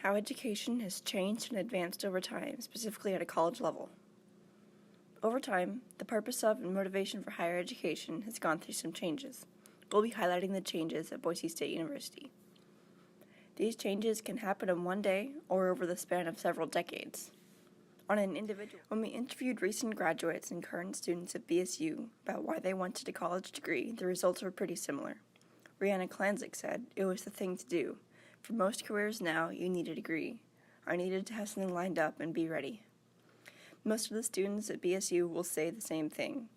how education has changed and advanced over time, specifically at a college level. Over time, the purpose of and motivation for higher education has gone through some changes. We'll be highlighting the changes at Boise State University. These changes can happen in one day or over the span of several decades. When we interviewed recent graduates and current students at BSU about why they wanted a college degree, the results were pretty similar. Rihanna Klanzik said it was the thing to do. For most careers now, you need a degree. I needed to have something lined up and be ready. Most of the students at BSU will say the same thing.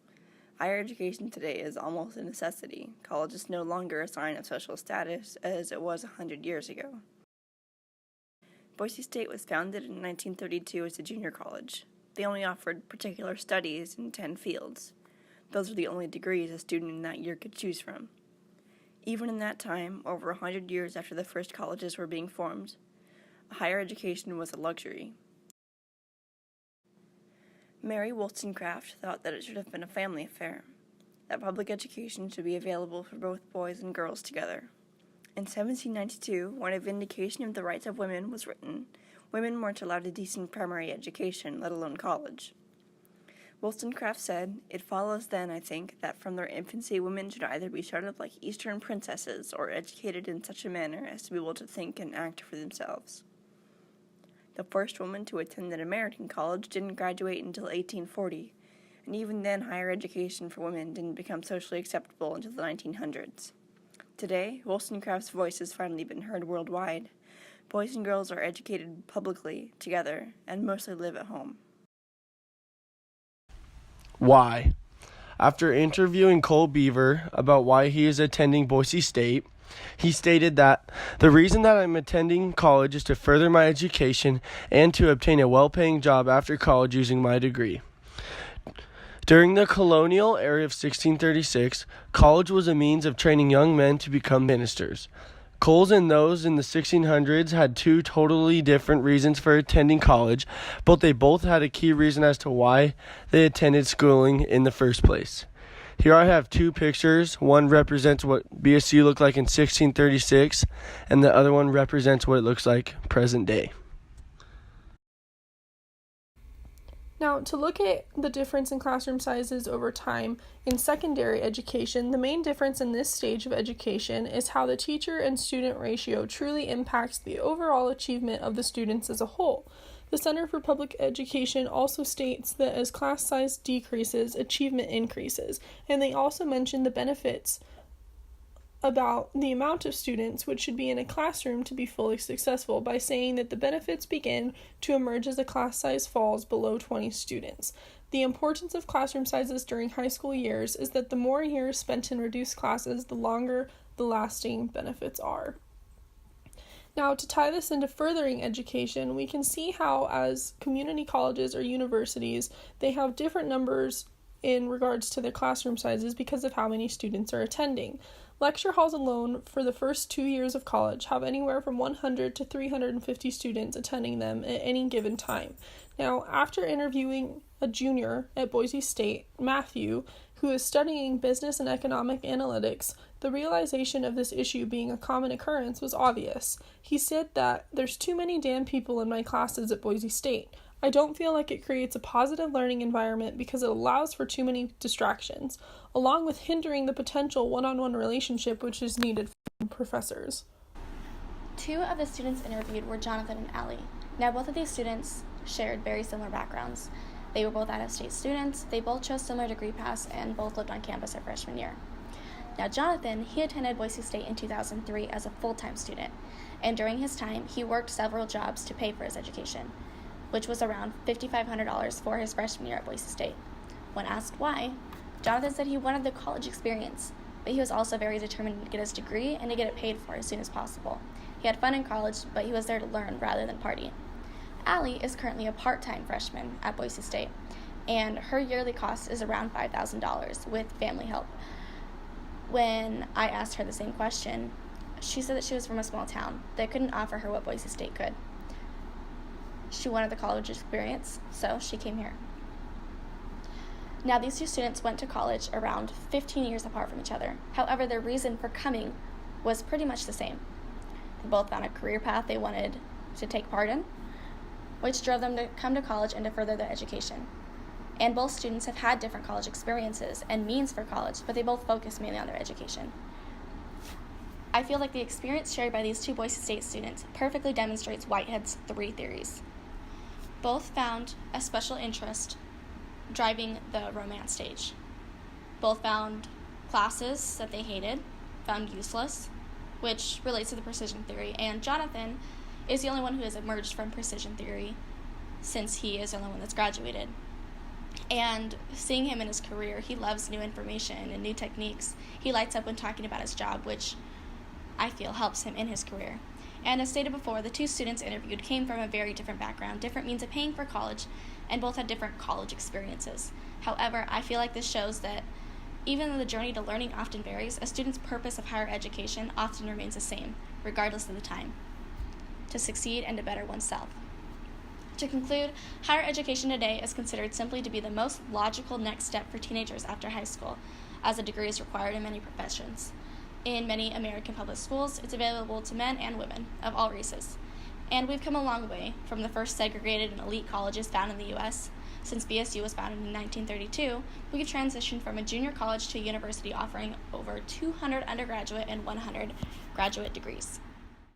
Higher education today is almost a necessity. College is no longer a sign of social status as it was 100 years ago. Boise State was founded in 1932 as a junior college. They only offered particular studies in 10 fields. Those were the only degrees a student in that year could choose from. Even in that time, over 100 years after the first colleges were being formed, higher education was a luxury. Mary Wollstonecraft thought that it should have been a family affair, that public education should be available for both boys and girls together. In 1792, when a Vindication of the Rights of Women was written, women weren't allowed a decent primary education, let alone college. Wollstonecraft said, "It follows then, I think, that from their infancy women should either be shut up like Eastern princesses or educated in such a manner as to be able to think and act for themselves." The first woman to attend an American college didn't graduate until 1840, and even then higher education for women didn't become socially acceptable until the 1900s. Today, Wollstonecraft's voice has finally been heard worldwide. Boys and girls are educated publicly, together, and mostly live at home. Why? After interviewing Cole Beaver about why he is attending Boise State, he stated that the reason that I'm attending college is to further my education and to obtain a well-paying job after college using my degree. During the colonial era of 1636, college was a means of training young men to become ministers. Coles and those in the 1600s had two totally different reasons for attending college, but they both had a key reason as to why they attended schooling in the first place. Here I have two pictures. One represents what BSU looked like in 1636, and the other one represents what it looks like present day. Now, to look at the difference in classroom sizes over time in secondary education, the main difference in this stage of education is how the teacher and student ratio truly impacts the overall achievement of the students as a whole. The Center for Public Education also states that as class size decreases, achievement increases, and they also mention the benefits about the amount of students which should be in a classroom to be fully successful by saying that the benefits begin to emerge as a class size falls below 20 students. The importance of classroom sizes during high school years is that the more years spent in reduced classes, the longer the lasting benefits are. Now, to tie this into furthering education, we can see how as community colleges or universities, they have different numbers in regards to their classroom sizes because of how many students are attending. Lecture halls alone for the first 2 years of college have anywhere from 100 to 350 students attending them at any given time. Now, after interviewing a junior at Boise State, Matthew, who is studying business and economic analytics, the realization of this issue being a common occurrence was obvious. He said that there's too many damn people in my classes at Boise State. I don't feel like it creates a positive learning environment because it allows for too many distractions, along with hindering the potential one-on-one relationship which is needed from professors. Two of the students interviewed were Jonathan and Allie. Now, both of these students shared very similar backgrounds. They were both out-of-state students, they both chose similar degree paths, and both lived on campus their freshman year. Now, Jonathan, he attended Boise State in 2003 as a full-time student, and during his time, he worked several jobs to pay for his education, which was around $5,500 for his freshman year at Boise State. When asked why, Jonathan said he wanted the college experience, but he was also very determined to get his degree and to get it paid for as soon as possible. He had fun in college, but he was there to learn rather than party. Allie is currently a part-time freshman at Boise State, and her yearly cost is around $5,000 with family help. When I asked her the same question, she said that she was from a small town that couldn't offer her what Boise State could. She wanted the college experience, so she came here. Now, these two students went to college around 15 years apart from each other. However, their reason for coming was pretty much the same. They both found a career path they wanted to take part in, which drove them to come to college and to further their education. And both students have had different college experiences and means for college, but they both focus mainly on their education. I feel like the experience shared by these two Boise State students perfectly demonstrates Whitehead's 3 theories. Both found a special interest driving the romance stage. Both found classes that they hated, found useless, which relates to the precision theory, and Jonathan is the only one who has emerged from precision theory since he is the only one that's graduated. And seeing him in his career, he loves new information and new techniques. He lights up when talking about his job, which I feel helps him in his career. And as stated before, the two students interviewed came from a very different background, different means of paying for college, and both had different college experiences. However, I feel like this shows that even though the journey to learning often varies, a student's purpose of higher education often remains the same, regardless of the time: to succeed and to better oneself. To conclude, higher education today is considered simply to be the most logical next step for teenagers after high school, as a degree is required in many professions. In many American public schools, it's available to men and women of all races. And we've come a long way from the first segregated and elite colleges found in the U.S. Since BSU was founded in 1932, we've transitioned from a junior college to a university offering over 200 undergraduate and 100 graduate degrees.